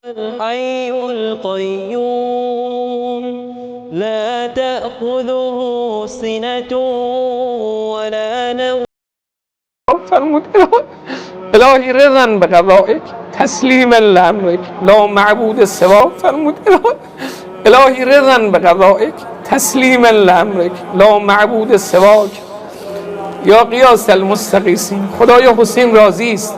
अल्हय्युल क़य्यूम ला तअख़ुज़ुहु सिनतुन वला नौम فرمود الهی رضا بقضائک تسلیما لامرک لا معبود سواک. فرمود الهی رضا بقضائک تسلیما لامرک لا معبود سواک. یا قیاس المستقیسین، خدایا حسین راضی است.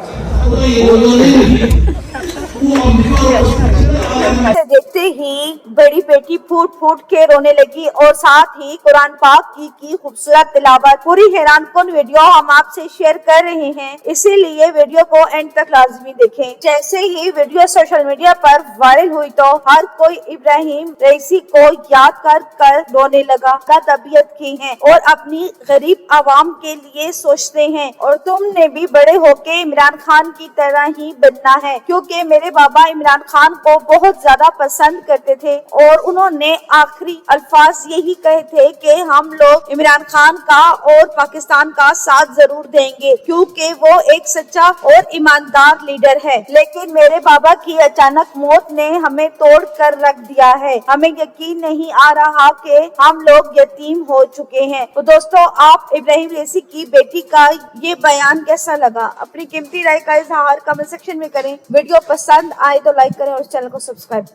देखते ही बड़ी बेटी फूट फूट के रोने लगी और साथ ही कुरान पाक की खूबसूरत तिलावत। पूरी हैरानकुन वीडियो हम आपसे शेयर कर रहे हैं, इसीलिए वीडियो को एंड तक लाजमी देखें। जैसे ही वीडियो सोशल मीडिया पर वायरल हुई तो हर कोई इब्राहिम रईसी को याद कर कर रोने लगा। का तबीयत की है और अपनी गरीब आवाम के लिए सोचते हैं और तुमने भी बड़े होके इमरान खान की तरह ही बनना है, क्योंकि मेरे बाबा इमरान खान को बहुत ज्यादा पसंद करते थे और उन्होंने आखिरी अल्फाज यही कहे थे कि हम लोग इमरान खान का और पाकिस्तान का साथ जरूर देंगे, क्योंकि वो एक सच्चा और ईमानदार लीडर है। लेकिन मेरे बाबा की अचानक मौत ने हमें तोड़ कर रख दिया है। हमें यकीन नहीं आ रहा कि हम लोग यतीम हो चुके हैं। तो दोस्तों, आप इब्राहिम रईसी की बेटी का ये बयान कैसा लगा? अपनी कीमती राय का इजहार कमेंट सेक्शन में करें। वीडियो पसंद आए तो लाइक करें और चैनल को सब्सक्राइब